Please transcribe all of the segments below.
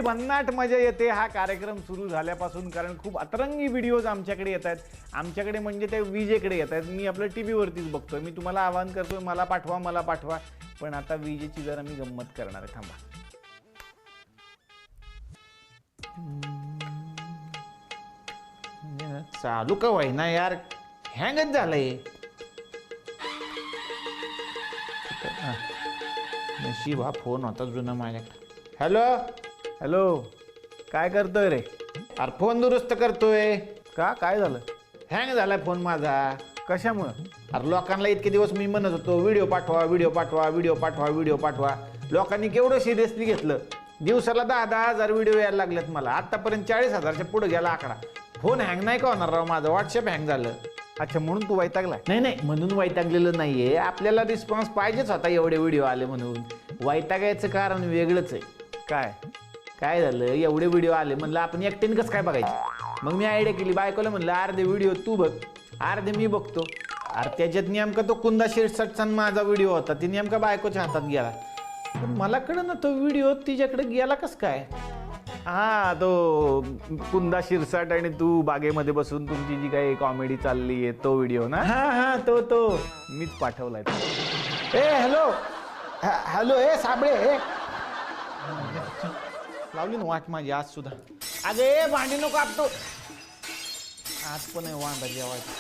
भन्नाट मजा येते हा कार्यक्रम सुरू झाल्यापासून, कारण खूप अतरंगी व्हिडिओज आमच्याकडे येत आहेत. आमच्याकडे म्हणजे ते विजेकडे येत आहेत. मी आपलं टी व्हीवरतीच बघतोय. मी तुम्हाला आवाहन करतोय, मला पाठवा मला पाठवा. पण आता विजेची जरा मी गंमत करणार आहे, थांबा. चालू का होईना यार, हँगच झालंय. नशीब हा फोन होता जुना माझ्याकडे. हॅलो हॅलो, काय करतोय रे? अरे फोन दुरुस्त करतोय. का, काय झालं? हँग झालाय फोन माझा. कशामुळं? अरे लोकांना इतके दिवस मी म्हणत होतो व्हिडिओ पाठवा व्हिडिओ पाठवा व्हिडिओ पाठवा व्हिडिओ पाठवा. लोकांनी केवढं सिरियसली घेतलं. दिवसाला 10,000 व्हिडिओ यायला लागलेत मला. आतापर्यंत 40,000च्या पुढे गेला आकडा. फोन हँग नाही का होणार राव माझं? व्हॉट्सअप हँग झालं. अच्छा, म्हणून तू वैतागला? नाही नाही, म्हणून वैतागलेलं नाहीये. आपल्याला रिस्पॉन्स पाहिजेच होता, एवढे व्हिडिओ आले म्हणून. वैतागायचं कारण वेगळंच आहे. काय काय झालं? एवढे व्हिडिओ आले म्हणलं आपण एकट्याने कसं काय बघायचे? मग मी आयडिया केली, बायकोला म्हणलं अर्धे व्हिडिओ तू बघ अर्धे मी बघतो. अरे त्याच्यात नेमका तो कुंदा शिरसाटचा माझा व्हिडिओ होता, ती नेमका बायकोच्या हातात गेला. पण मला कळलं ना तो व्हिडिओ तिच्याकडे गेला कसं काय. हा, तो कुंदा शिरसाट आणि तू बागेमध्ये बसून तुमची जी काही कॉमेडी चालली आहे तो व्हिडिओ ना. हा तो मीच पाठवलाय. ए हॅलो हॅलो, ए साबळे, लावली ना वाट माझी आज सुद्धा. अगे भांडी नको आपतो. आज पण आहे वांदा जेवायचं.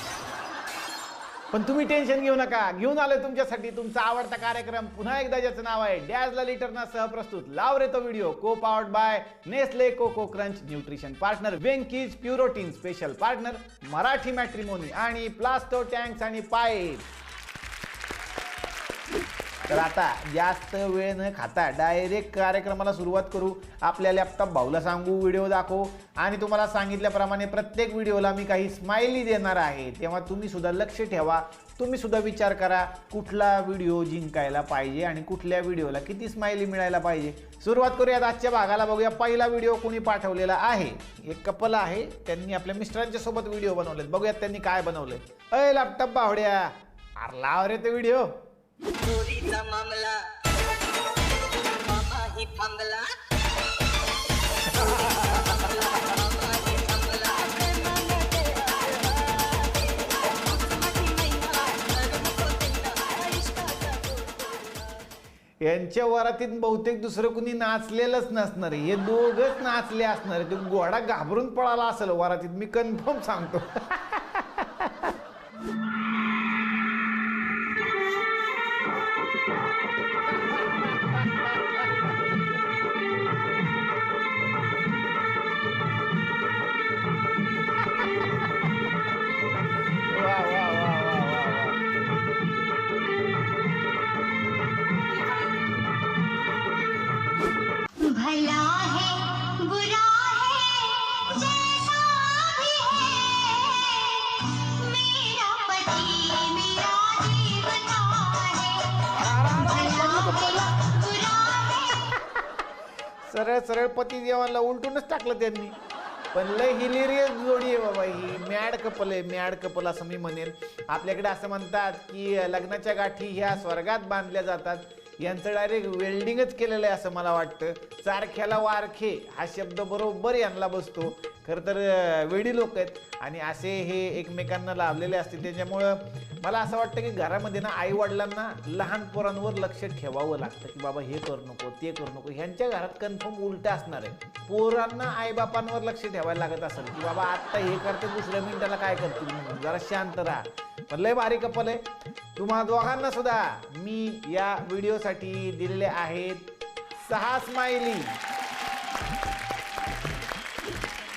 पण तुम्ही टेन्शन घेऊ नका, घेऊन आलोय तुमच्यासाठी तुमचा आवडता कार्यक्रम पुन्हा एकदा, ज्याचं नाव आहे डॅझला लिटरना सहप्रस्तुत लाव रे तो video. Co powered by Nestle Koko Krunch, nutrition partner Venky's Purotein, special partner Marathi matrimony आणि प्लास्टो टँक्स आणि पाईप. तर आता जास्त वेळ न खाता डायरेक्ट कार्यक्रमाला सुरुवात करू. आपल्या लॅपटॉप भाऊला सांगू व्हिडिओ दाखव, आणि तुम्हाला सांगितल्याप्रमाणे प्रत्येक व्हिडिओला मी काही स्माइली देणार आहे. तेव्हा तुम्ही सुद्धा लक्ष ठेवा. तुम्ही सुद्धा विचार करा कुठला व्हिडिओ जिंकायला पाहिजे आणि कुठल्या व्हिडिओला किती स्माइली मिळायला पाहिजे. सुरुवात करूयात आजच्या भागाला. बघूया पहिला व्हिडिओ कोणी पाठवलेला आहे. एक कपल आहे, त्यांनी आपल्या मिस्टरांच्या सोबत व्हिडिओ बनवलेत. बघूयात त्यांनी काय बनवलंय. अय लॅपटॉप भावड्या, अरे लाव रे ते व्हिडिओ. चोरीचा मामला मामा ही थांबला. यांच्या वरातीत बहुतेक दुसरं कुणी नाचलेलंच नसणार. हे दोघच नाचले असणार. तो घोडा घाबरून पळाला असेल वरातीत, मी कन्फर्म सांगतो. भला है बुरा है जैसा भी है, मेरा पति मेरा जीवता है. भला है बुरा है. सरळ सरळ पती देवाला उलटूनच टाकलं त्यांनी. पण लय हिलेरियस जोडी आहे बाबा ही. मॅड कपल आहे, मॅड कपल असं मी म्हणेन. आपल्याकडे असं म्हणतात की लग्नाच्या गाठी ह्या स्वर्गात बांधल्या जातात. यांचं डायरेक्ट वेल्डिंगच केलेलं आहे असं मला वाटतं. सारख्याला वारखे हा शब्द बरोबर यांना बसतो. खरं तर वेडी लोक आहेत आणि असे हे एकमेकांना लाभलेले असते. त्याच्यामुळं मला असं वाटतं की घरामध्ये ना आईवडिलांना लहान पोरांवर लक्ष ठेवावं लागतं की बाबा हे करू नको ते करू नको. ह्यांच्या घरात कन्फर्म उलटं असणार आहे. पोरांना आईबापांवर लक्ष ठेवायला लागत असेल की बाबा आत्ता हे करते, दुसऱ्या मिनिटाला काय करतील म्हणून जरा शांत राहा. पण लय भारी कपल आहे. तुम्हा दोघांना सुद्धा मी या व्हिडिओसाठी दिलेले आहेत 6 स्माइली.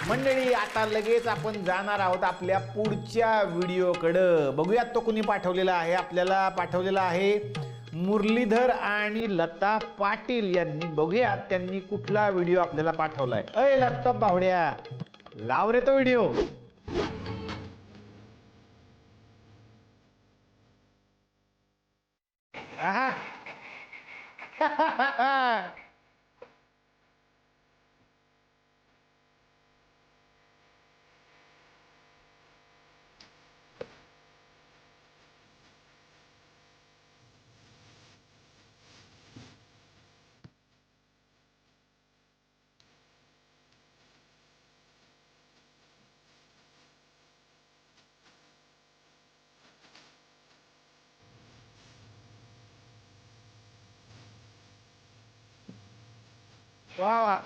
मंडळी आता लगेच आपण जाणार आहोत आपल्या पुढच्या व्हिडिओकडं. बघूयात तो कुणी पाठवलेला आहे. आपल्याला पाठवलेला आहे मुरलीधर आणि लता पाटील यांनी. बघूयात त्यांनी कुठला व्हिडिओ आपल्याला पाठवलाय. अय लॅपटॉप भावड्या, लाव रे तो व्हिडिओ. आहा. वा वा.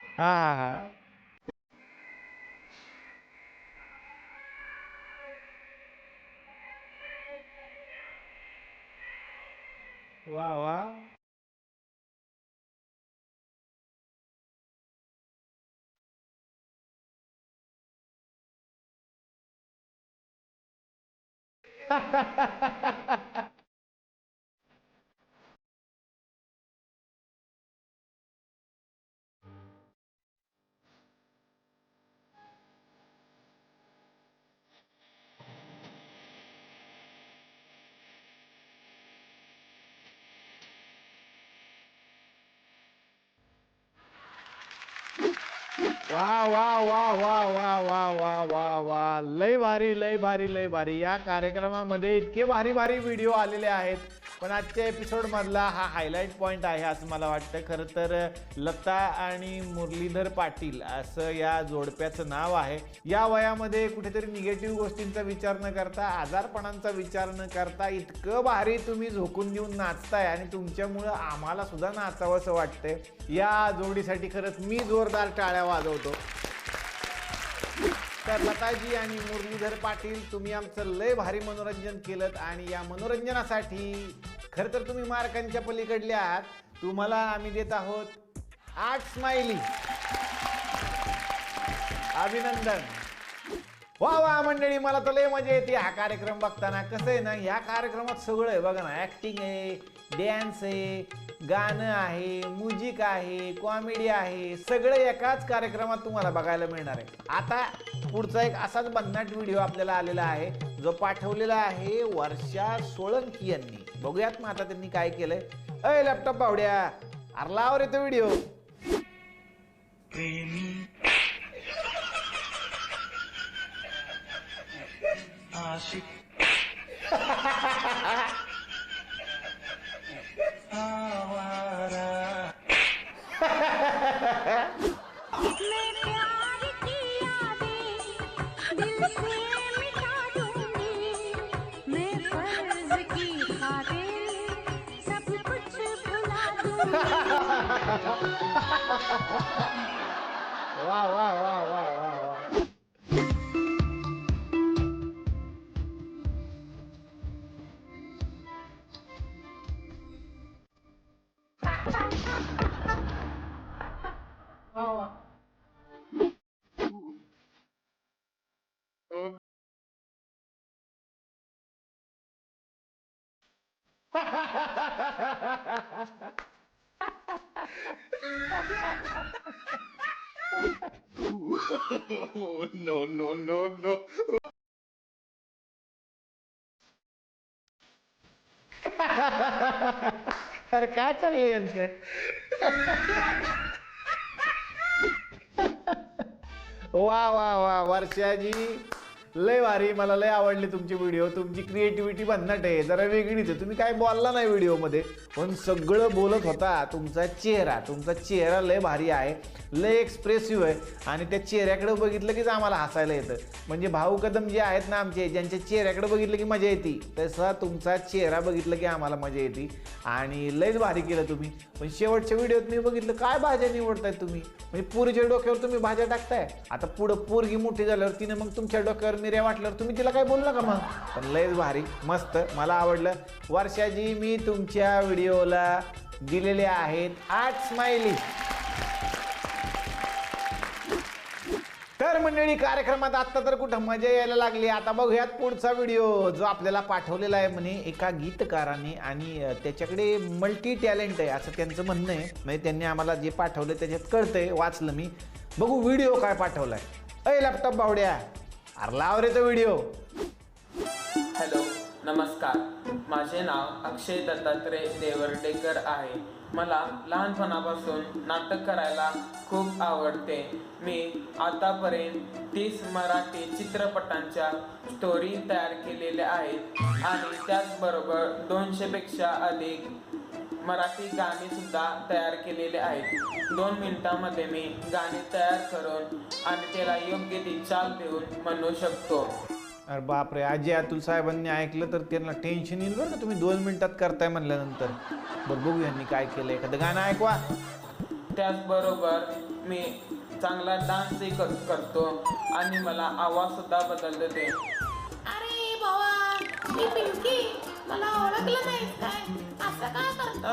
हा हा हा. वा वा. वा वा वा वा वा वा वा वा वा. लय भारी लय भारी लय भारी. या कार्यक्रमामध्ये इतके भारी भारी व्हिडिओ आलेले आहेत, पण आजच्या एपिसोड मधला हा हायलाईट पॉइंट आहे असं मला वाटतं. खरं तर लता आणि मुरलीधर पाटील असं या जोडप्याचं नाव आहे. या वयामध्ये कुठेतरी निगेटिव्ह गोष्टींचा विचार न करता, आजारपणांचा विचार न करता इतकं भारी तुम्ही झोकून देऊन नाचताय आणि तुमच्यामुळं आम्हाला सुद्धा नाचावंसं वाटतंय. या जोडीसाठी खरंच मी जोरदार टाळ्या वाजवतो. तर लताजी आणि मुरलीधर पाटील, तुम्ही आमचं लय भारी मनोरंजन केलं आणि या मनोरंजनासाठी खरं तर तुम्ही मार्कांच्या पलीकडले आहात. तुम्हाला आम्ही देत आहोत 8 स्माइली. अभिनंदन. वा वा मंडळी, मला तर लय मजा येते हा कार्यक्रम बघताना. कसं आहे ना, ह्या कार्यक्रमात सगळं आहे बघा ना. ॲक्टिंग आहे, डॅन्स आहे, गाणं आहे, म्युझिक आहे, कॉमेडी आहे, सगळं एकाच कार्यक्रमात तुम्हाला बघायला मिळणार आहे. आता पुढचा एक असाच भन्नाट व्हिडिओ आपल्याला आलेला आहे, जो पाठवलेला आहे वर्षा सोळंकी यांनी. बघूयात मग आता त्यांनी काय केलंय. अय लॅपटॉप बावड्या, अरे लाव रे तो व्हिडिओ. मैं प्यार की यादें दिल से मिटा दूंगी, मैं फर्ज की खातिर सब कुछ भुला दूंगी. वा वा वा वा वा वा. No, no, no, no. अरे काय चाललंय यांचं. वा वा वा वर्षाजी, लय भारी. मला लय आवडले तुमचे व्हिडिओ. तुमची क्रिएटिव्हिटी भन्नाट आहे, जरा वेगळीच आहे. तुम्ही काय बोलला नाही व्हिडिओमध्ये, पण सगळं बोलत होता. तुमचा चेहरा लय भारी आहे, लय एक्सप्रेसिव्ह आहे आणि त्या चेहऱ्याकडे बघितलं कीच आम्हाला हसायला येतं. म्हणजे भाऊ कदम जे आहेत ना आमचे, ज्यांच्या चेहऱ्याकडे बघितलं की मजा येते, तसा तुमचा चेहरा बघितलं की आम्हाला मजा येते आणि लयच भारी केलं तुम्ही. पण शेवटच्या व्हिडिओत मी बघितलं काय भाज्या निवडताय तुम्ही. म्हणजे पोरीच्या डोक्यावर तुम्ही भाज्या टाकताय. आता पुढं पोरगी मोठी झाल्यावर तिने मग तुमच्या डोक्यावर मिऱ्या वाटल्यावर तुम्ही तिला काय बोलला का मग. पण लयच भारी, मस्त, मला आवडलं. वर्षाजी, मी तुमच्या व्हिडिओला दिलेले आहेत 8 स्माइली. तर मंडळी, कार्यक्रमात आत्ता तर कुठं मजा यायला लागली. आता बघूयात पुढचा व्हिडिओ, जो आपल्याला पाठवलेला आहे म्हणे एका गीतकाराने आणि त्याच्याकडे मल्टी टॅलेंट आहे असं त्यांचं म्हणणं आहे. म्हणजे त्यांनी आम्हाला जे पाठवलं त्याच्यात कळतंय, वाचलं मी. बघू व्हिडिओ काय पाठवलाय. अय लॅपटॉप बावड्या, अरे लाव रे तो व्हिडिओ. हॅलो, नमस्कार. माझे नाव अक्षय दत्तात्रय देवर्डेकर आहे. मला लहानपणापासून नाटक करायला खूप आवडते. मी आतापर्यंत 30 मराठी चित्रपटांच्या स्टोरी तयार केलेल्या आहेत आणि त्याचबरोबर 200 पेक्षा अधिक मराठी गाणी सुद्धा तयार केलेले आहेत. 2 मिनिटांमध्ये मी गाणी तयार करून आणि त्याला योग्य ती चाल देऊन म्हणू शकतो. अरे बापरे, आजी अतुल साहेबांनी ऐकलं तर त्यांना टेन्शन येईल बरं का, तुम्ही 2 मिनिटात करताय म्हणल्यानंतर. बरं बघू यांनी काय केलं, एखादं गाणं ऐकवा. त्याचबरोबर मी चांगला डान्सही करतो आणि मला आवाज सुद्धा बदलतो ते. अरे बाबा, मी पिंकी, मला ओळखलं नाही काय? असं काय करतो?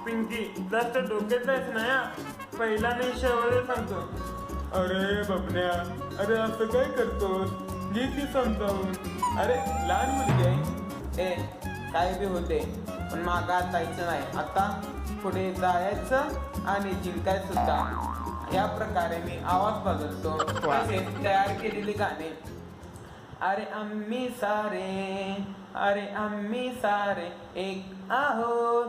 पिंकी, जास्त डोक्यात जायचं नाही हा. पहिला मी शेवट सांगतो. अरे बबन्या, अरे असं काय करतोस, घे की समजावून. अरे लहान मुलगी आहे. काय बी होते, पण मागात जायचं नाही. आता पुढे जायचं आणि जिंकायचं सुद्धा. या प्रकारे मी आवाज बदलतो. तसेच तयार केलेली गाणे. अरे आम्ही सारे एक आहोत.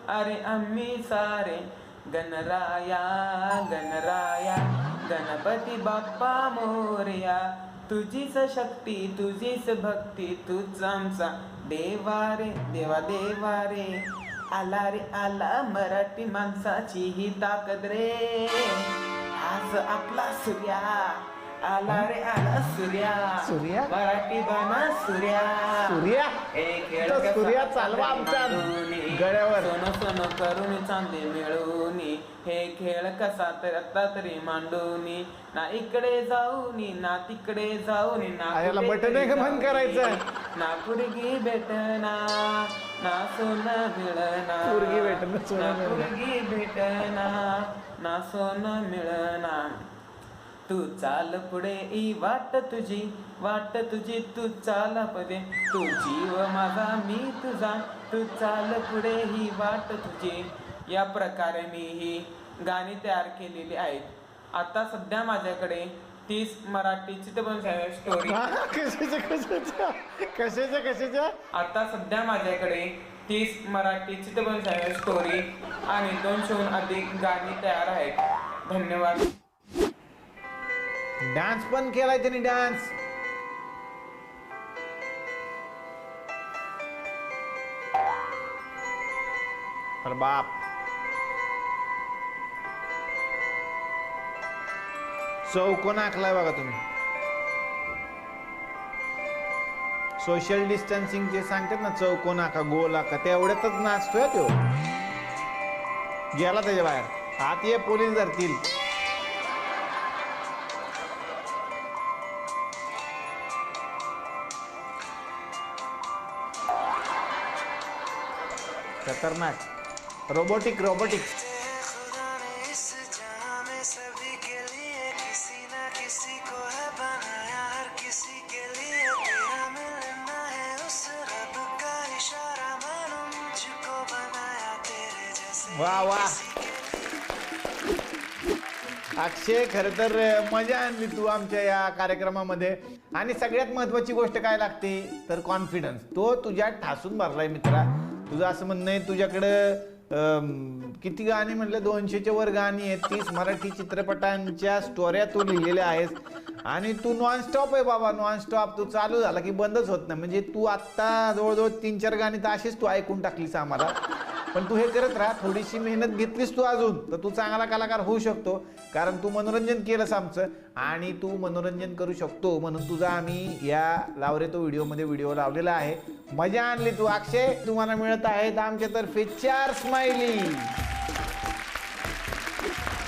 अरे आम्ही सारे गणराया गणपती बाप्पा मोरया. तुझीच शक्ती, तुझीच भक्ती, तूच आमचा देवा रे. आला रे आला मराठी माणसाची ही ताकद रे. आज आपला सूर्या आला रे आला सूर्या. मराठी बाणा सूर्या. एक खेळ तो सूर्या चालवा आमच्या गळ्यावर. सोनं करून चांदी मिळवून हे खेळ कसा तर आता तरी मांडूनी. ना इकडे जाऊनी ना तिकडे जाऊनी ना याला बटन आहे का बंद करायचं? ना पुरगी भेटना ना सोनं मिळना. पोरगी भेटना, सोनं मिळना. पुरगी भेटना ना सोनं मिळना. तू चाल पुढे ही वाट तुझी तू चाल पुढे. तू जीव माझा मी तुझा, तू चाल पुढे ही वाट तुझी. या प्रकारे मी ही गाणी तयार केलेली आहेत. आता सध्या माझ्याकडे 30 मराठी चित्रपट स्टोरी. कशाच्या आता सध्या माझ्याकडे 30 मराठी चित्रपट स्टोरी आणि 200हून अधिक गाणी तयार आहेत. धन्यवाद. डान्स पण केलाय त्यांनी, डान्स. अरे बाप, चौकोन आखलाय बघा तुम्ही. सोशल डिस्टन्सिंग जे सांगतात ना, चौकोन आखा, गोल आखा, तेवढ्यातच नाचतोय तो. गेला त्याच्या बाहेर. आत ये, पोलीस धरतील. खतरनाक. रोबोटिक्स. वा अक्षय, खर तर मजा आणली तू आमच्या या कार्यक्रमामध्ये. आणि सगळ्यात महत्वाची गोष्ट काय लागते तर कॉन्फिडन्स. तो तुझ्यात ठासून भरलाय मित्रा. तुझं असं म्हणणं आहे, तुझ्याकडं किती गाणी म्हटलं, 200च्या वर गाणी आहेत. 30 मराठी चित्रपटांच्या स्टोऱ्या तू लिहिलेल्या आहेस आणि तू नॉनस्टॉप आहे बाबा, नॉनस्टॉप. तू चालू झाला की बंदच होत नाही. म्हणजे तू आत्ता जवळजवळ 3-4 गाणी तर अशीच तू ऐकून टाकलीस आम्हाला. पण तू हे करत राहा, थोडीशी मेहनत घेतलीस तू अजून तर तू चांगला कलाकार होऊ शकतो. कारण तू मनोरंजन केलंस आमचं आणि तू मनोरंजन करू शकतो म्हणून तुझा आम्ही या लावरे तो व्हिडिओमध्ये व्हिडिओ लावलेला आहे. मजा आणली तू अक्षय. तुम्हाला मिळत आहेत आमच्यातर्फे 4 स्माइली.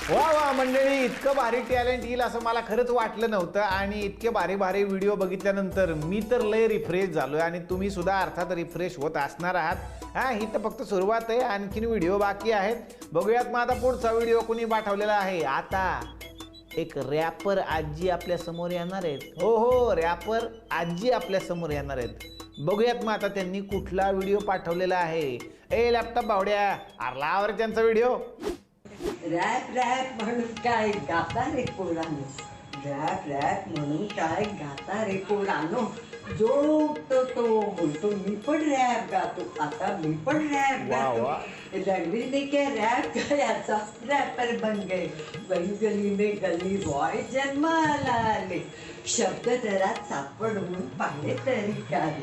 वा मंडळी, इतकं भारी टॅलेंट येईल असं मला खरंच वाटलं नव्हतं. आणि इतके भारी व्हिडिओ बघितल्यानंतर मी तर लय रिफ्रेश झालोय आणि तुम्ही सुद्धा अर्थात रिफ्रेश होत असणार आहात. ही तर फक्त सुरुवात आहे, आणखीन व्हिडिओ बाकी आहेत. बघूयात मग आता पुढचा व्हिडिओ कुणी पाठवलेला आहे. आता एक रॅपर आजी आपल्या समोर येणार आहेत. हो, रॅपर आजी आपल्या समोर येणार आहेत. बघूयात मग आता त्यांनी कुठला व्हिडिओ पाठवलेला आहे. लॅपटॉप बावड्या, आरलावर त्यांचा व्हिडिओ. रॅप म्हणून काय गाता रे पोरांनो, रॅप म्हणून काय गाता रे पोरांनो. जो उठतो तो बोलतो मी पण रॅप गातो, आता मी पण रॅप वा, गातो. वा. रणवीर ने क्या रॅप गायाचा, रॅपर बन गए. गली गली में गली बॉय जन्माला आले. शब्द जरा चाचपड होऊन पाहिले तरी काय,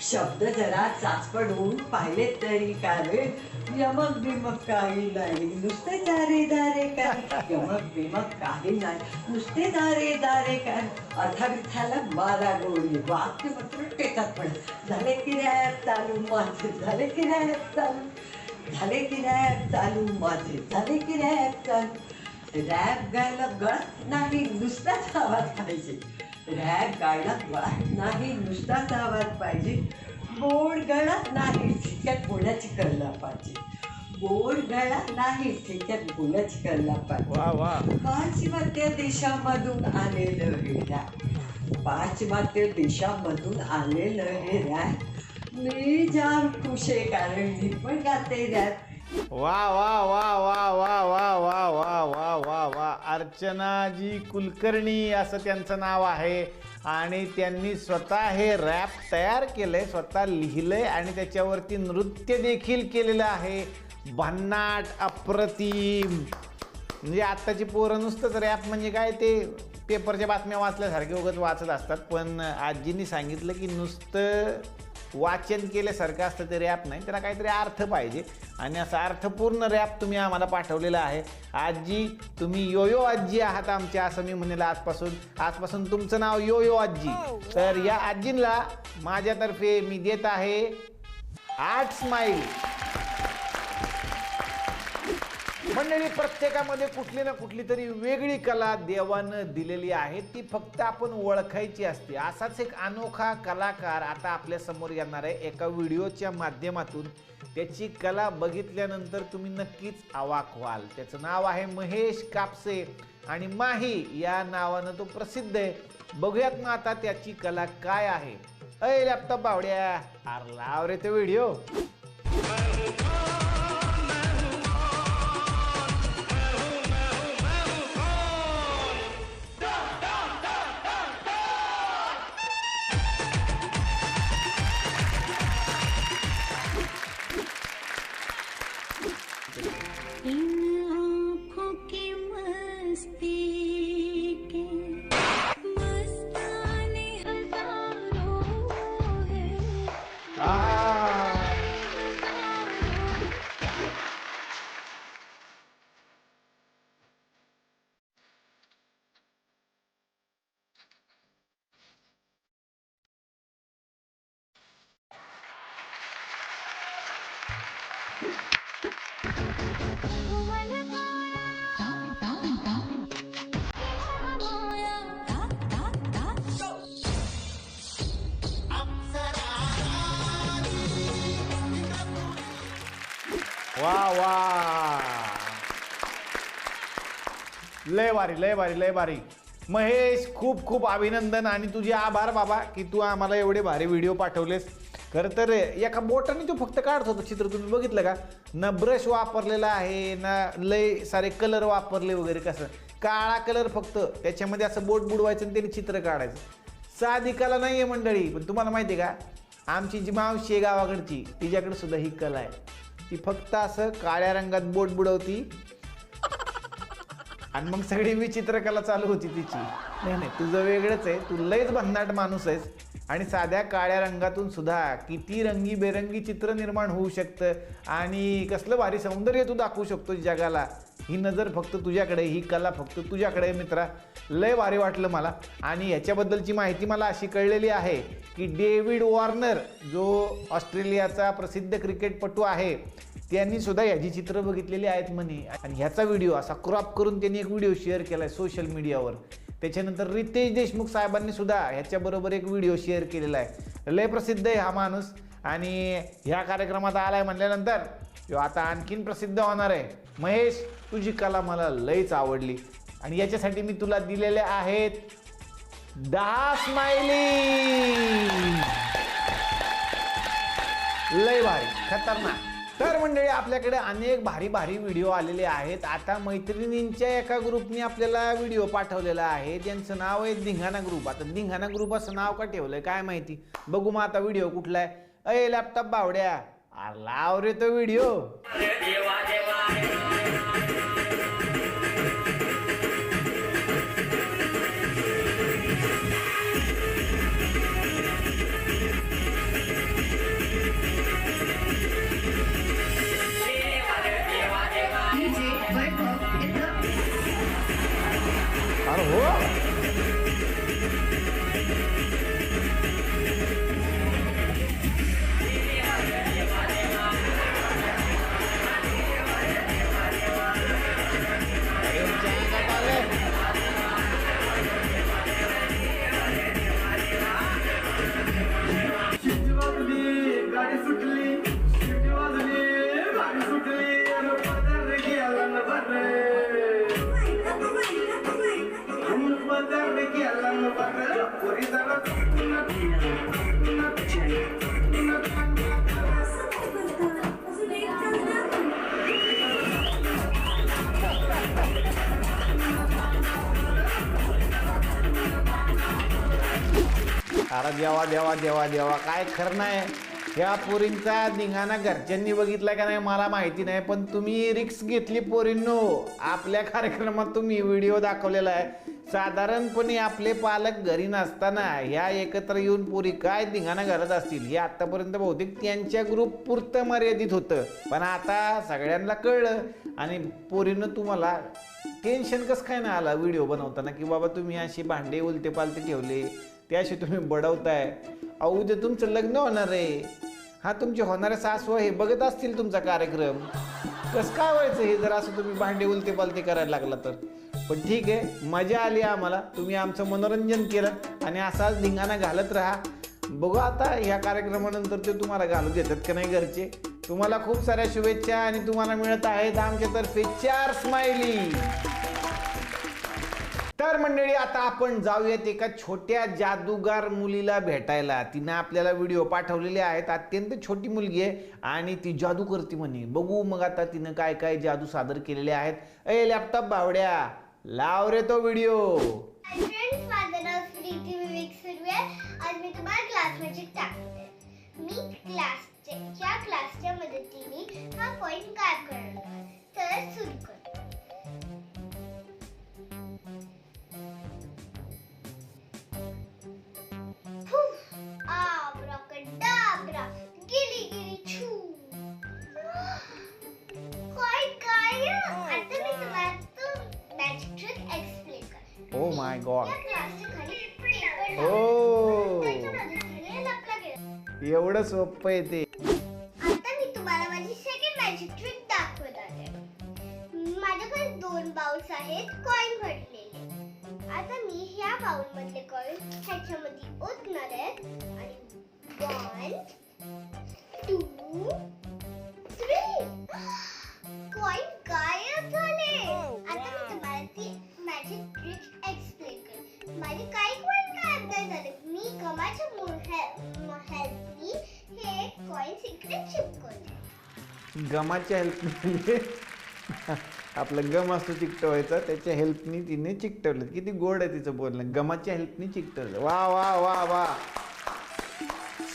शब्द जरा चाचपड होऊन पाहिले तरी काय. यमक बिमक काही नाही, नुसते दारे दारे काय. यमक बिमक काही नाही, नुसते दारे दारे काय. अर्थाला मारा गोळी, वाक्य मात्र टेकात पडत. झाले की रॅप चालू माझे, झाले की रॅप चालू, झाले की रॅप चालू माझे, झाले की रॅप चालू. रॅप गायला गळत नाही, नुसताच आवाज पाहिजे. रॅप गायला गळत नाही, नुसताच आवाज पाहिजे. गोड गळत नाही, ठिक्यात बोलायची कला पाहिजे. गोड गळत नाही, ठिक्यात बोलायची कला पाहिजे. वा वा. पाश्चिमात्य देशामधून आलेलं हे रॅप, पाश्चिमात्य देशामधून आलेलं हे रॅप. मी जाम खुश आहे कारण मी पण गाते रॅप. वा वा वा वा वा वा वा वा वा वा वा. अर्चनाजी कुलकर्णी असं त्यांचं नाव आहे आणि त्यांनी स्वतः हे रॅप तयार केलंय, स्वतः लिहिलंय आणि त्याच्यावरती नृत्य देखील केलेलं आहे. भन्नाट, अप्रतिम. म्हणजे आत्ताची पोरं नुसतंच रॅप म्हणजे काय ते पेपरच्या बातम्या वाचल्यासारखे उगाच वाचत असतात, पण आजींनी सांगितलं की नुसतं वाचन केल्यासारखं असतं ते रॅप नाही, त्याला काहीतरी अर्थ पाहिजे आणि असा अर्थपूर्ण रॅप तुम्ही आम्हाला पाठवलेला आहे. आजी तुम्ही योयो आजी आहात आमच्या, असं मी म्हणेल आजपासून तुमचं नाव योयो आजी. तर या आजींना माझ्यातर्फे मी देत आहे 8 स्माईल. मंडळी, प्रत्येकामध्ये कुठली ना कुठली तरी वेगळी कला देवानं दिलेली आहे, ती फक्त आपण ओळखायची असते. असाच एक अनोखा कलाकार आता आपल्या समोर येणार आहे एका व्हिडिओच्या माध्यमातून. त्याची कला बघितल्यानंतर तुम्ही नक्कीच अवाक व्हाल. त्याचं नाव आहे महेश कापसे आणि माही या नावानं तो प्रसिद्ध आहे. बघूयात ना आता त्याची कला काय आहे. अय लॅपटॉप बावड्या, अरे लाव रे तो व्हिडिओ. इन आँखों की मस्ती के मस्ताने हजारों हैं. वा वा, लय भारी लय भारी लय भारी. महेश, खूप खूप अभिनंदन आणि तुझे आभार बाबा की तू आम्हाला एवढे भारी व्हिडिओ पाठवलेस. खरं तर एका बोटाने तू फक्त काढत होता चित्र, तुम्ही बघितलं का? ना ब्रश वापरलेला आहे ना लय सारे कलर वापरले वगैरे. कसं काळा कलर फक्त त्याच्यामध्ये असं बोट बुडवायचं आणि त्याने चित्र काढायचं. साधी कला नाही आहे मंडळी. पण तुम्हाला माहिती आहे का, आमची जी मावशी आहे गावाकडची तिच्याकडे सुद्धा ही कला आहे. ती फक्त असं काळ्या रंगात बोट बुडवती आणि मग सगळी विचित्रकला चालू होती तिची. नाही नाही, तुझं वेगळंच आहे, तू लयच भन्नाट माणूस आहेस. आणि साध्या काळ्या रंगातून सुद्धा किती रंगीबेरंगी चित्र निर्माण होऊ शकतं आणि कसलं भारी सौंदर्य तू दाखवू शकतो जगाला. ही नजर फक्त तुझ्याकडे, ही कला फक्त तुझ्याकडे आहे मित्रा. लय भारी वाटलं मला. आणि ह्याच्याबद्दलची माहिती मला अशी कळलेली आहे की डेव्हिड वॉर्नर जो ऑस्ट्रेलियाचा प्रसिद्ध क्रिकेटपटू आहे त्यांनी सुद्धा ह्याची चित्र बघितलेली आहेत म्हणे. आणि ह्याचा व्हिडिओ असा क्रॉप करून त्यांनी एक व्हिडिओ शेअर केला आहे सोशल मीडियावर. त्याच्यानंतर रितेश देशमुख साहेबांनी सुद्धा ह्याच्याबरोबर एक व्हिडिओ शेअर केलेला आहे. लय प्रसिद्ध आहे हा माणूस आणि ह्या कार्यक्रमात आलाय म्हणल्यानंतर तो आता आणखीन प्रसिद्ध होणार आहे. महेश, तुझी कला मला लयच आवडली आणि याच्यासाठी मी तुला दिलेले आहेत 10 स्माइली. लय भारी, खतरनाक. तर मंडळी आपल्याकडे अनेक भारी भारी व्हिडिओ आलेले आहेत. आता मैत्रिणींच्या एका ग्रुपने आपल्याला व्हिडिओ पाठवलेला आहे, ज्यांचं नाव आहे धिंगाणा ग्रुप. आता धिंगाणा ग्रुप असं नाव का ठेवलंय काय माहिती. बघू मग आता व्हिडिओ कुठला आहे. अय लॅपटॉप बावड्या, लाव रे तो व्हिडिओ. अरे हो, गाडी सुटली, शिटी वाजली, गाडी सुटली, पदर गेला न बरे, पदर गेला न बरे, पोरी जरा अरे देवा देवा देवा देवा, काय खरं नाही. ह्या पोरींचा धिंगाणा घरच्यांनी बघितलाय का नाही मला माहिती नाही, पण तुम्ही रिक्स घेतली पोरींनो. आपल्या कार्यक्रमात तुम्ही व्हिडिओ दाखवलेला आहे. साधारणपणे आपले पालक घरी नसताना ह्या एकत्र येऊन पोरी काय धिंगाणा घालत असतील हे आतापर्यंत बहुतेक त्यांच्या ग्रुप पुरतं मर्यादित होतं. पण आता सगळ्यांना कळलं आणि पोरीनं तुम्हाला टेन्शन कसं काय नाही आला व्हिडिओ बनवताना की बाबा तुम्ही अशी भांडे उलटे पालते ठेवले, त्याशी तुम्ही बडवताय. अहो उद्या तुमचं लग्न होणार आहे, हा तुमचे होणारे सासू हे बघत असतील तुमचा कार्यक्रम. कसं काय व्हायचं हे जर असं तुम्ही भांडे उलटे पालते करायला लागला तर. पण ठीक आहे, मजा आली आम्हाला, तुम्ही आमचं मनोरंजन केलं आणि असाच धिंगाणा घालत राहा. बघू आता ह्या कार्यक्रमानंतर ते तुम्हाला घालू देतात का नाही घरचे. तुम्हाला खूप साऱ्या शुभेच्छा आणि तुम्हाला मिळत आहेत आमच्यातर्फे 4 स्माइली. तर मंडळी आता आपण जाऊयात एका छोट्या जादूगार मुलीला भेटायला. तिनं आपल्याला व्हिडिओ पाठवलेले आहेत. अत्यंत छोटी मुलगी आहे आणि ती जादू करते म्हणे. बघू मग आता तिनं काय काय जादू सादर केलेले आहेत. ए लॅपटॉप बावड्या, लाव रे तो व्हिडिओ. फ्रेंड्स, माझं नाव प्रीती विवेक सुर्वे आहे. आज मी तुम्हाला क्लास मॅजिक टाकते. मी क्लासच्या मदतीने हा पॉइंट गायब करणार आहे. तर सुरू कर. आब्राकडाब्रा, गिली गिली छू. काय आता मी तुम्हाला मॅजिक ट्रिक एक्सप्लेन करते. ओ माय गॉड, या क्लासच्या खाली पेपर ओ त्याच्या मदतीने लपला गेला. एवढं सोपं आहे ते. आता मी तुम्हाला माझी सेकंड मॅजिक ट्रिक दाखवत आहे. माझ्याकडे 2 बाउल्स आहेत कॉइन भरलेले. आता मी ह्या बाउल मधले कॉइन ह्याच्यामध्ये ओतणार आहे आणि 1 2 3 कॉइन गायब झाले. आता मी तुम्हाला ती मॅजिक ट्रिक एक्सप्लेन करते. माझे काही कॉइन गायब नाही झाले. मी गमाच्या हेल्पनी हे कॉइन्स इकडे चिपकवले. गमाच्या हेल्पने आपलं गम असतो चिकटवायचा, त्याच्या हेल्पनी तिने चिकटवलं. किती गोड आहे तिचं बोलणं, गमाच्या हेल्पनी चिकटवलं. वा वा वा वा.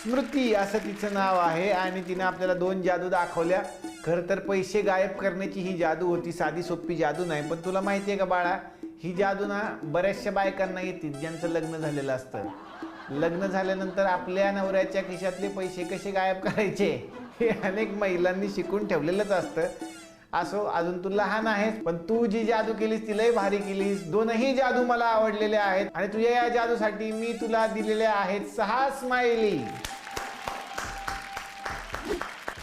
स्मृती असं तिचं नाव आहे आणि तिने आपल्याला 2 जादू दाखवल्या. खरं तर पैसे गायब करण्याची ही जादू होती, साधी सोपी जादू नाही. पण तुला माहिती आहे का बाळा, ही जादू ना बऱ्याचशा बायकांना येते ज्यांचं लग्न झालेलं असतं. लग्न झाल्यानंतर आपल्या नवऱ्याच्या खिशातले पैसे कसे गायब करायचे हे अनेक महिलांनी शिकून ठेवलेलंच असतं. असो, अजून तू लहान आहेस, पण तू जी जादू केलीस ती लय भारी केलीस. 2ही जादू मला आवडलेले आहेत आणि तुझ्या या जादूसाठी मी तुला दिलेले आहेत 6 स्माइली.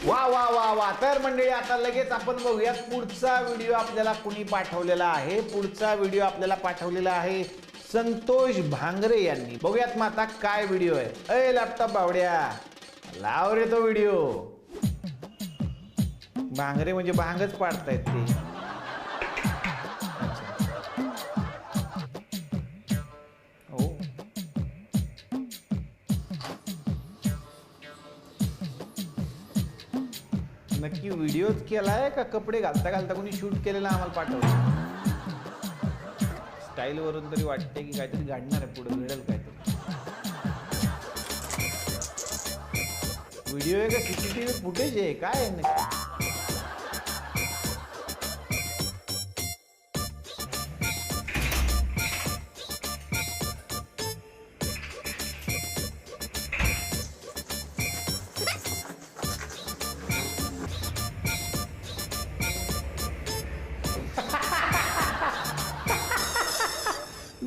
वा वा वा वा. तर मंडळी आता लगेच आपण बघूयात पुढचा व्हिडिओ आपल्याला कुणी पाठवलेला आहे. पुढचा व्हिडिओ आपल्याला पाठवलेला आहे संतोष भांगरे यांनी. बघूयात मग आता काय व्हिडिओ आहे. अय लॅपटॉप बावड्या, लाव रे तो व्हिडिओ. भांगरे म्हणजे भांगच पाडतायत ते. हो, नक्की व्हिडिओच केलाय का कपडे घालता घालता कोणी शूट केलेला आम्हाला पाठवलं? स्टाईल वरून तरी वाटते की काहीतरी गाडणार आहे, पुढे घडेल काहीतरी. व्हिडिओ आहे का सीसीटीव्ही फुटेज आहे काय आहे नक्की?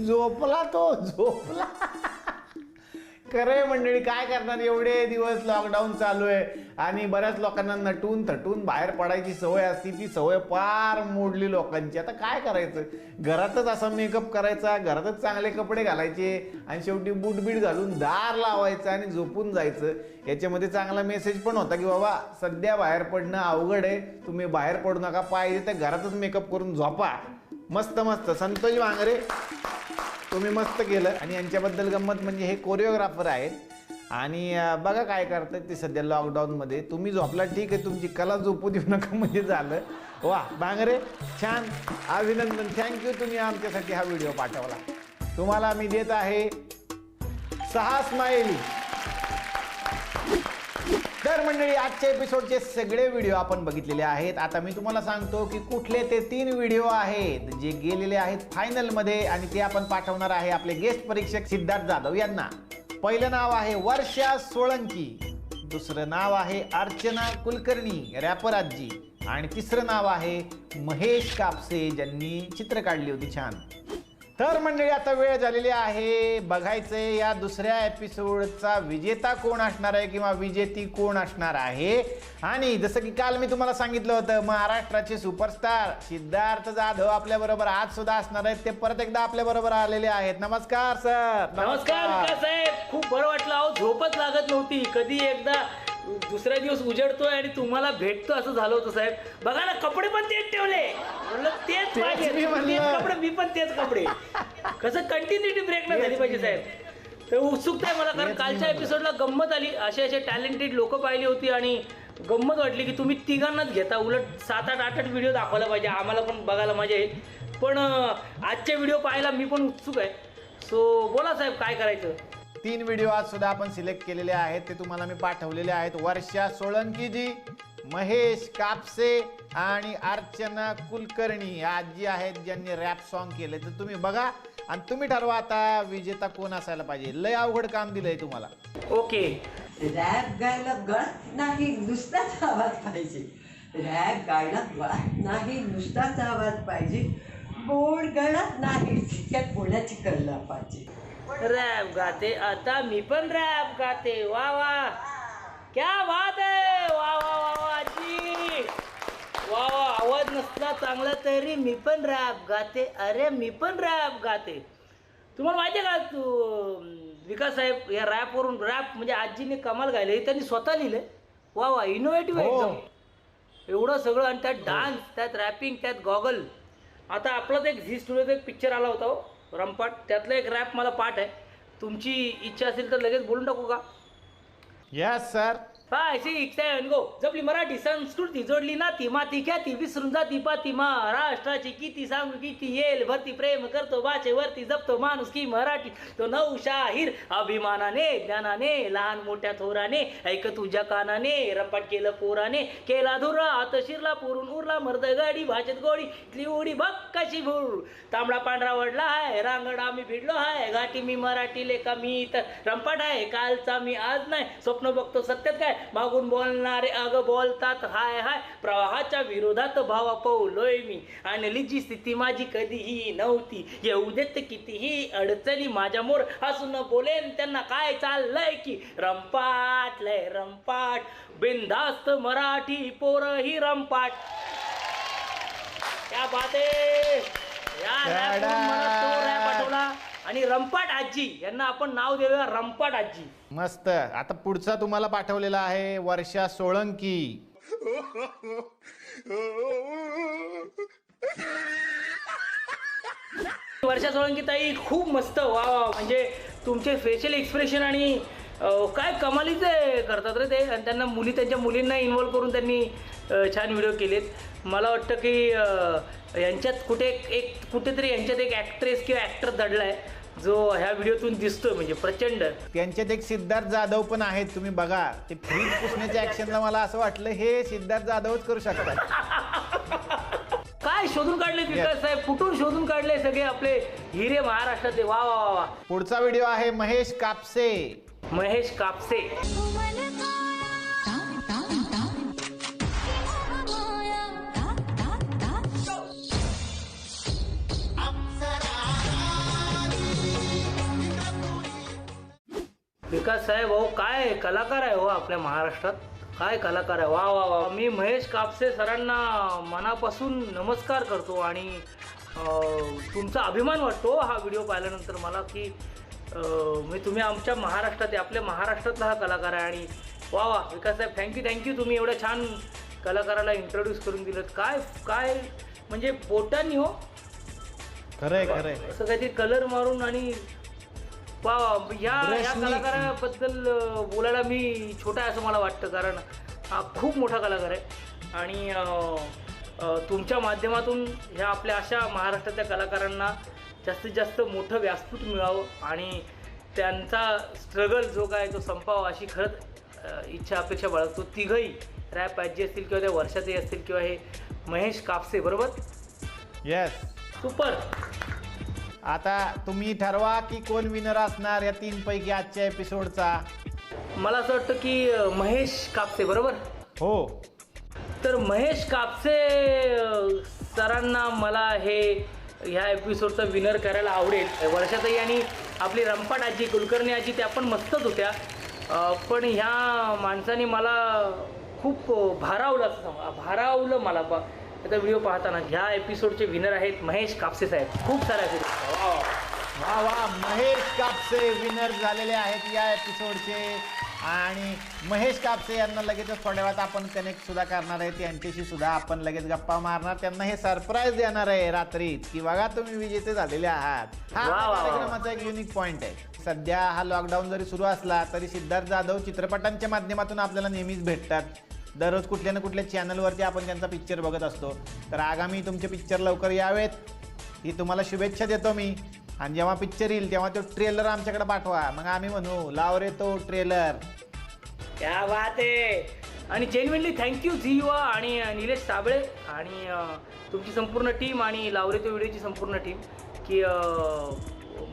झोपला तो, झोपला. खरंय मंडळी, काय करणार, एवढे दिवस लॉकडाऊन चालू आहे आणि बऱ्याच लोकांना नटून थटून बाहेर पडायची सवय असती, ती सवय फार मोडली लोकांची. आता काय करायचं, घरातच असा मेकअप करायचा, घरातच चांगले कपडे घालायचे आणि शेवटी बूटबीट घालून दार लावायचं आणि झोपून जायचं. याच्यामध्ये चांगला मेसेज पण होता की बाबा सध्या बाहेर पडणं अवघड आहे, तुम्ही बाहेर पडू नका, पाहिजे तर घरातच मेकअप करून झोपा. मस्त मस्त संतोष वांगरे, तुम्ही मस्त केलं. आणि यांच्याबद्दल गंमत म्हणजे हे कोरिओग्राफर आहेत आणि बघा काय करतात ते सध्या लॉकडाऊनमध्ये. तुम्ही झोपला ठीक आहे, तुमची कला झोपू देऊ नका म्हणजे झालं. वा बांगरे, छान, अभिनंदन, थँक्यू, तुम्ही आमच्यासाठी हा व्हिडिओ पाठवला. तुम्हाला मी देत आहे 6 स्माइली. तर मंडळी, आजच्या एपिसोडचे सगळे व्हिडिओ आपण बघितलेले आहेत. आता मी तुम्हाला सांगतो की कुठले ते 3 व्हिडिओ आहेत जे गेलेले आहेत फायनलमध्ये आणि ते आपण पाठवणार आहे आपले गेस्ट परीक्षक सिद्धार्थ जाधव यांना. पहिलं नाव आहे वर्षा सोळंकी, दुसरं नाव आहे अर्चना कुलकर्णी रॅपर आजी आणि तिसरं नाव आहे महेश कापसे ज्यांनी चित्र काढली होती छान. तर मंडळी, आता वेळ झालेली आहे बघायचे या दुसऱ्या एपिसोडचा विजेता कोण असणार आहे किंवा विजेती कोण असणार आहे. आणि जसं की काल मी तुम्हाला सांगितलं होतं, महाराष्ट्राचे सुपरस्टार सिद्धार्थ जाधव आपल्या बरोबर आज सुद्धा असणार आहेत. ते परत एकदा आपल्या बरोबर आलेले आहेत. नमस्कार सर. नमस्कार साहेब, खूप बरं वाटलं. अहो झोपच लागत नव्हती, कधी एकदा दुसऱ्या दिवस उजडतोय आणि तुम्हाला भेटतो असं झालं होतं साहेब. बघा ना, कपडे पण तेच ठेवले, म्हणलं तेच पाहिजे, तेच कपडे, मी पण तेच कपडे. कसं कंटिन्युटी ब्रेक नाही झाली पाहिजे साहेब. तर उत्सुकता आहे मला, कारण कालच्या एपिसोडला गंमत आली, असे टॅलेंटेड लोक पाहिली होती आणि गंमत वाटली की तुम्ही तिघांनाच घेता. उलट 7-8 व्हिडिओ दाखवायला पाहिजे, आम्हाला पण बघायला मजा येईल. पण आजचे व्हिडिओ पाहायला मी पण उत्सुक आहे. सो बोला साहेब, काय करायचं? 3 व्हिडिओ आज सुद्धा आपण सिलेक्ट केलेले आहेत, ते तुम्हाला मी पाठवलेले आहेत. वर्षा सोळंकीजी, महेश कापसे आणि अर्चना कुलकर्णी आजी आहेत ज्यांनी रॅप सॉन्ग केले. तर तुम्ही बघा आणि तुम्ही ठरवा आता विजेता कोण असायला पाहिजे. लय अवघड काम दिलंय तुम्हाला. ओके. रॅप गायला गळत नाही, नुसताच आवाज पाहिजे. रॅप गायला गळत नाही, नुसताच आवाज पाहिजे. बोल गळत नाही, त्यात बोलायची कल्ला पाहिजे. रॅप गाते आता मी पण रॅप गाते. वा वा, क्या बात आहे. वा वा वा वा जी, वा वा. आवाज नसला चांगला तरी मी पण रॅप गाते. अरे मी पण रॅप गाते. तुम्हाला माहिती आहे का, विकास साहेब, या रॅपवरून, रॅप म्हणजे आजीने कमाल गायले, त्यांनी स्वतः लिहिले. वा वा, इनोव्हेटिव्ह आहे एकदम. एवढं सगळं आणि त्यात डान्स, त्यात रॅपिंग, त्यात गॉगल. आता आपला तर एक झी स्टुडिओचा एक पिक्चर आला होता रंपाट, त्यातला एक रॅप मला पाठ आहे. तुमची इच्छा असेल तर लगेच बोलून टाकू का? Yes sir. 5, 6, 7 गो. जपली मराठी संस्कृती, जोडली नाती माती ख्याती, विसरून जाती पाती महाराष्ट्राची किती सांगू किती येईल भरती. प्रेम करतो भाषेवरती, जपतो माणूस की मराठी, तो नौशाहीर अभिमानाने ज्ञानाने, लहान मोठ्या थोराने, ऐक तुझ्या कानाने, रंपाट केलं पोराने, केला धुरा आत शिरला पुरून उरला मर्द गाडी, भाषेत गोडी इथली उडी बघ कशी भूर. तांबडा पांढरा वडला आहे, रांगड आम्ही भिडलो आहे, घाटी मी मराठी लेखा मी तर रंपाट आहे, कालचा मी आज नाही, स्वप्न बघतो सत्यात काय, मागून बोलणारे अग बोलतात हाय हाय, प्रवाहाच्या विरोधात भावा पवलोय मी, आणि जी स्थिती माझी कधीही नव्हती, येऊ देत कितीही अडचणी माझ्या मोर, हसून बोलेन त्यांना काय चाललंय की रंपाट लय रंपाट, बिनधास्त मराठी पोर ही रंपाट. क्या बात आहे. या रॅपवरून मला तो रॅप आठवला. आणि रंपाट आजी यांना आपण नाव देऊया रंपाट आजी. मस्त. आता पुढचा तुम्हाला पाठवलेला आहे वर्षा सोळंकी. वर्षा सोळंकी ताई खूप मस्त. वा म्हणजे तुमचे फेशियल एक्सप्रेशन आणि काय कमालीचे करतात रे ते. आणि त्यांना त्यांच्या मुलींना इन्व्हॉल्व करून त्यांनी छान व्हिडिओ केलेत. मला वाटतं की यांच्यात कुठेतरी यांच्यात एक ॲक्ट्रेस किंवा ॲक्टर दडलाय जो ह्या व्हिडिओतून दिसतोय, म्हणजे प्रचंड. त्यांच्यात एक सिद्धार्थ जाधव पण आहेत, तुम्ही बघा ते फ्रीज पुसण्याच्या ऍक्शनला मला असं वाटलं हे सिद्धार्थ जाधवच करू शकतात. काय शोधून काढले विकास साहेब, कुठून शोधून काढले सगळे आपले हिरे महाराष्ट्राचे. वा वा वा वा. पुढचा व्हिडिओ आहे महेश कापसे. महेश कापसे. विकास साहेब हो काय कलाकार आहे हो आपल्या महाराष्ट्रात, काय कलाकार आहे. वा वा वा. मी महेश कापसे सरांना मनापासून नमस्कार करतो आणि तुमचा अभिमान वाटतो हा व्हिडिओ पाहिल्यानंतर मला की मी तुम्ही आमच्या महाराष्ट्रात आपल्या महाराष्ट्रातला हा कलाकार आहे. आणि वा वा विकास साहेब थँक्यू तुम्ही एवढ्या छान कलाकाराला इंट्रोड्यूस करून दिलं. काय काय म्हणजे बोटांनी हो खरंय असं काहीतरी कलर मारून आणि वा या कलाकाराबद्दल बोलायला मी छोटा आहे असं मला वाटतं, कारण हा खूप मोठा कलाकार आहे. आणि तुमच्या माध्यमातून ह्या आपल्या अशा महाराष्ट्रातल्या कलाकारांना जास्तीत जास्त मोठं व्यासपीठ मिळावं आणि त्यांचा स्ट्रगल जो काय तो संपावा अशी खरंच इच्छा अपेक्षा बाळगतो. तिघही रॅप आजी असतील किंवा त्या वर्षातही असतील किंवा हे महेश कापसे बरोबर. Yes super. आता तुम्ही ठरवा की कोण विनर असणार या 3 पैकी आजच्या एपिसोडचा. मला असं वाटतं की महेश कापसे बरोबर. हो. तर महेश कापसे सरांना मला ह्या एपिसोडचा विनर करायला आवडेल. वर्षातही आणि आपली रंपाट आजी कुलकर्णी आजी त्या पण मस्तच होत्या, पण ह्या माणसाने मला खूप भारावलं मला आता व्हिडिओ पाहताना. ह्या एपिसोडचे विनर आहेत महेश कापसे साहेब. खूप साऱ्या वा वा. महेश कापसे विनर झालेले आहेत या एपिसोडचे. आणि महेश कापसे यांना लगेचच थोड्या वेळात आपण कनेक्ट सुद्धा करणार आहे, त्यांच्याशी सुद्धा आपण लगेच गप्पा मारणार. त्यांना हे सरप्राईज देणार आहे रात्रीच की बघा तुम्ही विजेते झालेले आहात. हा कार्यक्रमाचा एक युनिक पॉइंट आहे. सध्या हा लॉकडाऊन जरी सुरू असला तरी सिद्धार्थ जाधव चित्रपटांच्या माध्यमातून आपल्याला नेहमीच भेटतात. दररोज कुठल्या ना कुठल्या चॅनलवरती आपण त्यांचा पिक्चर बघत असतो. तर आगामी तुमचे पिक्चर लवकर यावेत ही तुम्हाला शुभेच्छा देतो मी. आणि जेव्हा पिक्चर येईल तेव्हा तो ट्रेलर आमच्याकडे पाठवा, मग आम्ही म्हणू लाव रे तो ट्रेलर. क्या बात आहे. आणि जेन्युइनली थँक्यू झी युवा आणि निलेश साबळे आणि तुमची संपूर्ण टीम आणि लावरे तो व्हिडिओची संपूर्ण टीम की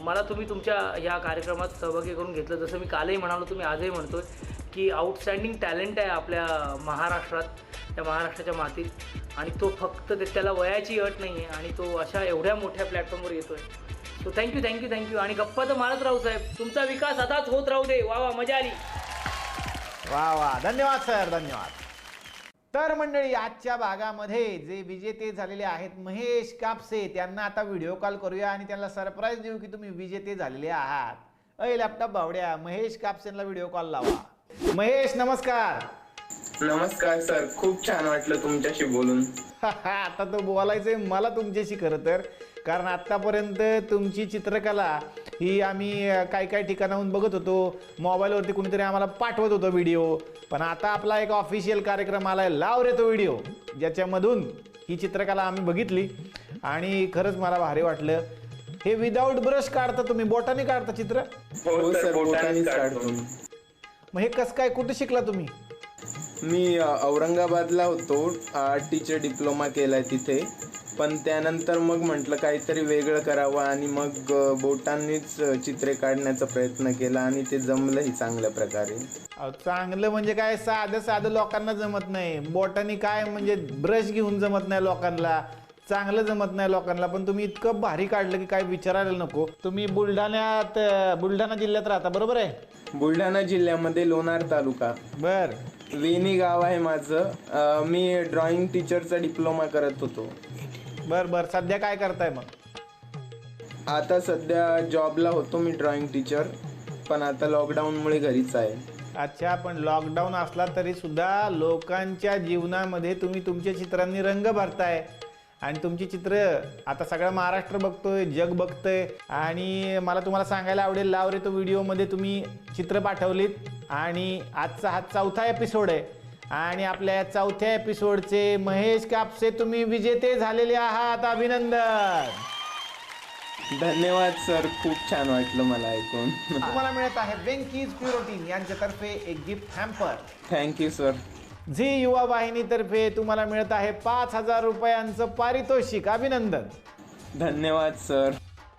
मला तुम्ही तुमच्या ह्या कार्यक्रमात सहभागी करून घेतलं. जसं मी कालही म्हणालो तुम्ही आजही म्हणतोय की आउटस्टँडिंग टॅलेंट आहे आपल्या महाराष्ट्रात, त्या महाराष्ट्राच्या मातीत. आणि तो फक्त त्याला वयाची अट नाही आहे आणि तो अशा एवढ्या मोठ्या प्लॅटफॉर्मवर येतोय. सो थँक्यू आणि गप्पा तर मारत राहू साहेब. तुमचा विकास असाच होत राहू दे. वा वा मजा आली. वा वा. धन्यवाद सर, धन्यवाद. तर मंडळी आजच्या भागामध्ये जे विजेते झालेले आहेत महेश कापसे त्यांना आता व्हिडिओ कॉल करूया आणि त्यांना सरप्राईज देऊ की तुम्ही विजेते झालेले आहात. अय लॅपटॉप भावड्या महेश कापसेंना व्हिडिओ कॉल लावा. महेश नमस्कार. नमस्कार सर, खूप छान वाटलं तुमच्याशी बोलून. आता तो बोलायचंय मला तुमच्याशी खरं तर, कारण आत्तापर्यंत तुमची चित्रकला ही आम्ही काय ठिकाणाहून बघत होतो, मोबाईलवरती कुणीतरी आम्हाला पाठवत होतं व्हिडिओ. पण आता आपला एक ऑफिशियल कार्यक्रम आलाय लाव रे तो व्हिडिओ, ज्याच्यामधून ही चित्रकला आम्ही बघितली आणि खरंच मला भारी वाटलं. हे विदाऊट ब्रश काढता तुम्ही, बोटाने काढता चित्र? हो सर, बोटानेच काढतो. मग हे कसं काय, कुठे शिकला तुम्ही? मी औरंगाबादला होतो, आर्ट टीचर डिप्लोमा केलाय तिथे. पण त्यानंतर मग म्हटलं काहीतरी वेगळं करावं आणि मग बोटांनीच चित्रे काढण्याचा प्रयत्न केला आणि ते जमलंही चांगल्या प्रकारे. चांगलं म्हणजे काय, साधं लोकांना जमत नाही. बोटाने काय म्हणजे ब्रश घेऊन जमत नाही लोकांना, चांगलं जमत नाही लोकांना. पण तुम्ही इतकं भारी काढलं की काय विचारायला नको. तुम्ही बुलढाणा जिल्ह्यात राहता बरोबर आहे? बुलढाणा जिल्ह्यामध्ये लोणार तालुका. बर. वेणी गाव आहे माझं. मी ड्रॉइंग टीचरचा डिप्लोमा करत होतो. बर. सध्या काय करताय मग? आता सध्या जॉबला होतो मी ड्रॉइंग टीचर, पण आता लॉकडाऊनमुळे घरीच आहे. अच्छा, पण लॉकडाऊन असला तरी सुद्धा लोकांच्या जीवनामध्ये तुम्ही तुमच्या चित्रांनी रंग भरताय आणि तुमची चित्र आता सगळा महाराष्ट्र बघतोय, जग बघतोय. आणि मला तुम्हाला सांगायला आवडेल, लाव रे तो व्हिडिओमध्ये तुम्ही चित्र पाठवलीत आणि आजचा हा 4था एपिसोड आहे. आणि आपल्या चौथ्या एपिसोडचे महेश कापसे तुम्ही विजेते झालेले आहात. अभिनंदन. धन्यवाद सर, खूप छान वाटलं मला ऐकून. तुम्हाला मिळत आहे वेंकीज प्युरोटीन यांच्यातर्फे एक gift hamper. Thank you sir. Zee Yuva वाहिनीतर्फे तुम्हाला मिळत आहे 5,000 रुपयांचं पारितोषिक. अभिनंदन. धन्यवाद सर.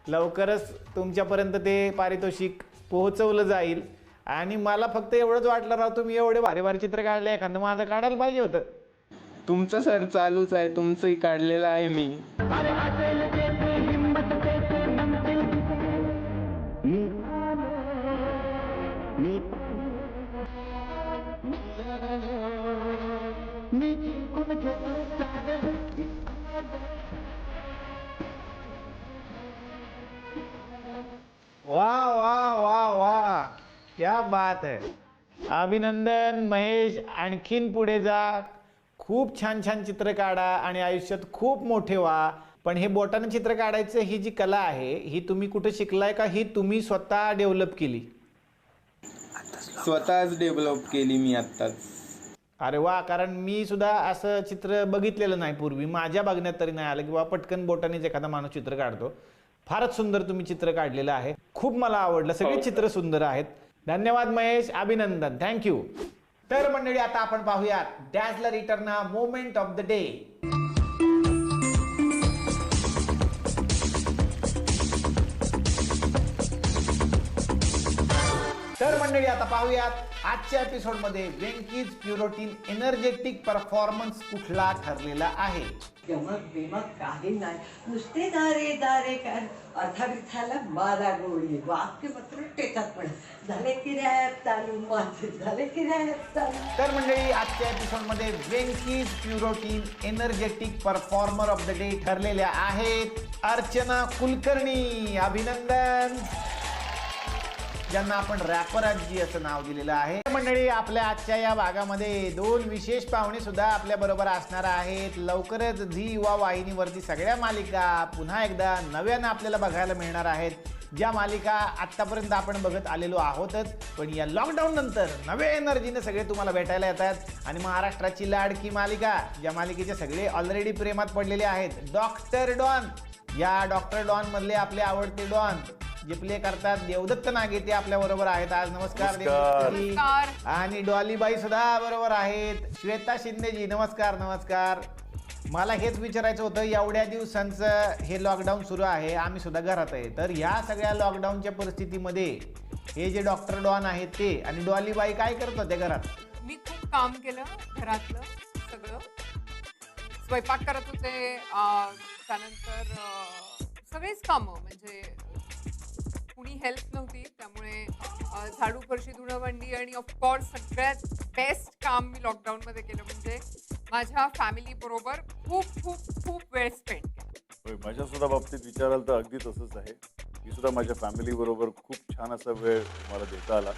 लवकरच तुमच्यापर्यंत ते पारितोषिक पोहोचवलं जाईल. आणि मला फक्त एवढंच वाटलं राव, तुम्ही एवढे भारी भारी चित्र काढले, एखादं माझं काढायला पाहिजे होतं. तुमचं सर चालूच आहे, तुमचंही काढलेलं आहे मी. वाह वाह वाह वाह, क्या बात है. अभिनंदन महेश. आणखीन पुढे जा, खूप छान छान चित्र काढा आणि आयुष्यात खूप मोठे व्हा. पण हे बोटानं चित्र काढायचं ही जी कला आहे, ही तुम्ही कुठे शिकलाय का ही तुम्ही स्वतः डेव्हलप केली? स्वतःच डेव्हलप केली मी आत्ताच. अरे वा. कारण मी सुद्धा असं चित्र बघितलेलं नाही पूर्वी, माझ्या बघण्यात तरी नाही आलं की बाबा पटकन बोटानेच एखादा माणूस चित्र काढतो. फारच सुंदर तुम्ही चित्र काढलेलं आहे, खूप मला आवडलं. सगळे चित्र सुंदर आहेत. धन्यवाद महेश. अभिनंदन. थँक्यू. तर मंडळी आता आपण पाहूयात डॅझलर इटर्ना मोमेंट ऑफ द डे. तर मंडळी आता पाहूयात आजच्या एपिसोड मध्ये वेंकीज प्युरोटीन एनर्जेटिक परफॉर्मन्स कुठला ठरलेला आहे. यमक बिमक काही नाही, नुसते दारे दारे काय अर्थाला मारा गोळी वाक्य मात्र टेकात पण झाले की रॅप चालू, माझे झाले की रॅप चालू. तर मंडळी आजच्या एपिसोड मध्ये Venky's Purotein energetic performer of the day ठरलेल्या आहेत अर्चना कुलकर्णी. अभिनंदन. ज्यांना आपण रॅपर आजी असं नाव दिलेलं आहे. मंडळी आपल्या आजच्या या भागामध्ये 2 विशेष पाहुणे सुद्धा आपल्या बरोबर असणार आहेत. लवकरच झी युवा वाहिनीवरती सगळ्या मालिका पुन्हा एकदा नव्यानं आपल्याला बघायला मिळणार आहेत, ज्या मालिका आत्तापर्यंत आपण बघत आलेलो आहोतच. पण या लॉकडाऊन नंतर नव्या एनर्जीने सगळे तुम्हाला भेटायला येतात. आणि महाराष्ट्राची लाडकी मालिका, ज्या मालिकेचे सगळे ऑलरेडी प्रेमात पडलेले आहेत, डॉक्टर डॉन. या डॉक्टर डॉन मधले आपले आवडते डॉन जे प्ले करतात देवदत्त नागे, ते आपल्या बरोबर आहेत आज. नमस्कार देवदत्तजी. आणि डॉलीबाई सुद्धा बरोबर आहेत. श्वेता शिंदेजी नमस्कार. नमस्कार. मला हेच विचारायचं होतं, एवढ्या दिवसांचं हे लॉकडाऊन सुरू आहे, आम्ही सुद्धा घरात आहे, तर ह्या सगळ्या लॉकडाऊनच्या परिस्थितीमध्ये हे जे डॉक्टर डॉन आहेत ते आणि डॉलीबाई काय करत होते घरात? मी खूप काम केलं घरातलं सगळं, स्वयंपाक करत होते, त्यानंतर सगळीच कामं, म्हणजे कुणी हेल्प नव्हती, त्यामुळे झाडू फरशी धुणं भांडी आणि ऑफकोर्स सगळ्यात बेस्ट काम मी लॉकडाऊनमध्ये केलं म्हणजे माझ्या फॅमिली बरोबर खूप खूप खूप वेळ स्पेंड केला. माझ्या सुद्धा बाबतीत विचाराल तर अगदी तसंच आहे. मी सुद्धा माझ्या फॅमिली बरोबर खूप छान असा वेळ मला देता आला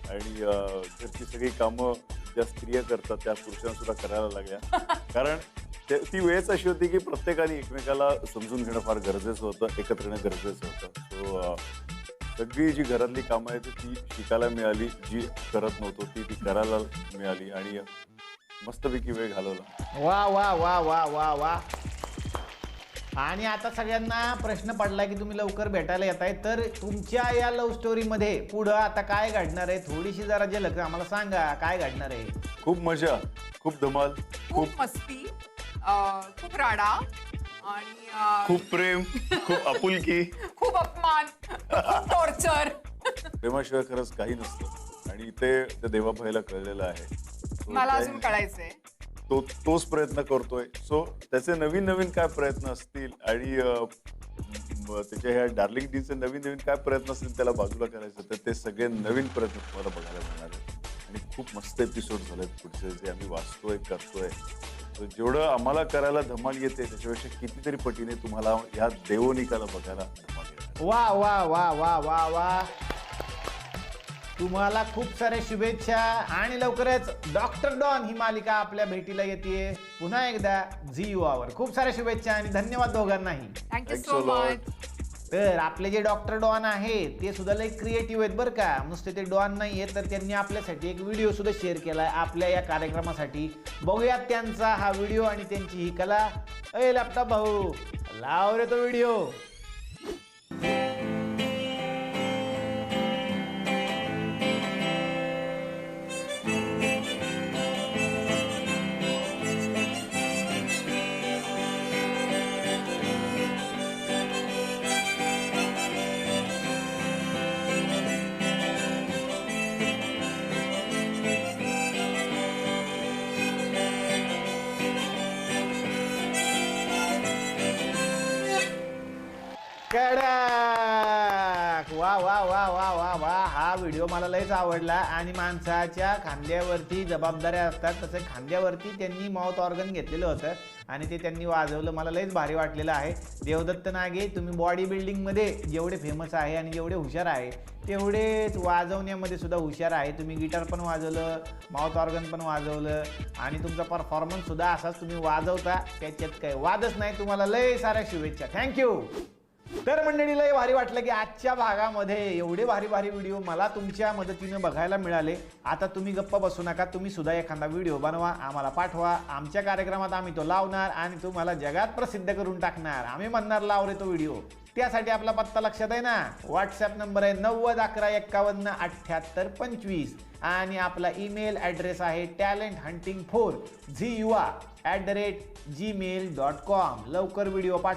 आणि घरची सगळी कामं ज्या स्त्रिया करतात त्या पुरुषांना सुद्धा करायला लागल्या. कारण ती वेळच अशी होती की प्रत्येकाने एकमेकाला समजून घेणं फार गरजेचं होतं, एकत्र येणं गरजेचं होतं. सो सगळी जी घरातली कामं आहेत ती शिकायला मिळाली, जी करत नव्हतो ती करायला मिळाली आणि मस्तपैकी वेळ घालवला. वा वा वा वा वा वा. आणि आता सगळ्यांना प्रश्न पडला की तुम्ही लवकर भेटायला येत आहे, तर तुमच्या या लव्ह स्टोरीमध्ये पुढं आता काय घडणार आहे? थोडीशी जरा झलक आम्हाला सांगा, काय घडणार आहे? खूप मजा, खूप धमाल, खूप मस्ती, खूप राडा आणि खूप प्रेम, खूप आपुलकी, खूप अपमान, खूप टॉर्चर. प्रेमाशिवाय खरंच काही नसतं आणि ते देवाभाईला कळलेलं आहे. मला अजून कळायचंय, तोच प्रयत्न करतोय. सो त्याचे नवीन नवीन काय प्रयत्न असतील आणि त्याच्या ह्या डार्लिंग डीचे नवीन नवीन काय प्रयत्न असतील त्याला बाजूला करायचं, तर ते सगळे नवीन प्रयत्न तुम्हाला बघायला मिळणार आहेत. आणि खूप मस्त एपिसोड झालेत पुढचे जे आम्ही वाचतोय करतोय. जेवढं आम्हाला करायला धमाल येते त्याच्यापेक्षा कितीतरी पटीने तुम्हाला ह्या देवनिकाला बघायला धमाल येते. वा वा वा वा वा वा. तुम्हाला खूप साऱ्या शुभेच्छा आणि लवकरच डॉक्टर डॉन ही मालिका आपल्या भेटीला येते पुन्हा एकदा झी युवावर. खूप साऱ्या शुभेच्छा आणि धन्यवाद दोघांनाही. Thank you so much. तर आपले जे डॉक्टर डॉन आहेत ते सुद्धा लई क्रिएटिव्ह आहेत बरं का. नुसते ते डॉन नाही आहेत तर त्यांनी आपल्यासाठी एक व्हिडिओ सुद्धा शेअर केला आहे आपल्या या कार्यक्रमासाठी. बघूयात त्यांचा हा व्हिडिओ आणि त्यांची ही कला. अय लॅपटॉप भाऊ, लाव रे तो व्हिडिओ. कडक. वा वा वा वा वा वा. हा व्हिडिओ मला लयच आवडला. आणि माणसाच्या खांद्यावरती जबाबदाऱ्या असतात तसे खांद्यावरती त्यांनी माउथ ऑर्गन घेतलेलं होतं आणि ते त्यांनी वाजवलं. मला लयच भारी वाटलेलं आहे. देवदत्त नागे, तुम्ही बॉडी बिल्डिंगमध्ये जेवढे फेमस आहे आणि जेवढे हुशार आहे तेवढेच वाजवण्यामध्ये सुद्धा हुशार आहे. तुम्ही गिटार पण वाजवलं, माउथ ऑर्गन पण वाजवलं आणि तुमचा परफॉर्मन्स सुद्धा असाच तुम्ही वाजवता, त्याच्यात काही वादच नाही. तुम्हाला लय साऱ्या शुभेच्छा. थँक्यू. तर मंडळी, लय भारी वाटलं की आजच्या भागामध्ये एवढे भारी भारी व्हिडिओ मला तुमच्या मदतीनं बघायला मिळाले. आता तुम्ही गप्प बसू नका, तुम्ही सुद्धा एखादा व्हिडिओ बनवा, आम्हाला पाठवा. आमच्या कार्यक्रमात आम्ही तो लावणार आणि तुम्हाला जगात प्रसिद्ध करून टाकणार. आम्ही म्हणणार लाव रे तो व्हिडिओ. त्यासाठी आपला पत्ता लक्षात आहे ना. व्हॉट्सॲप नंबर आहे 9011517825 आणि आपला ईमेल ॲड्रेस आहे talenthunting4gua@gmail.com. लवकर व्हिडिओ पाठवा.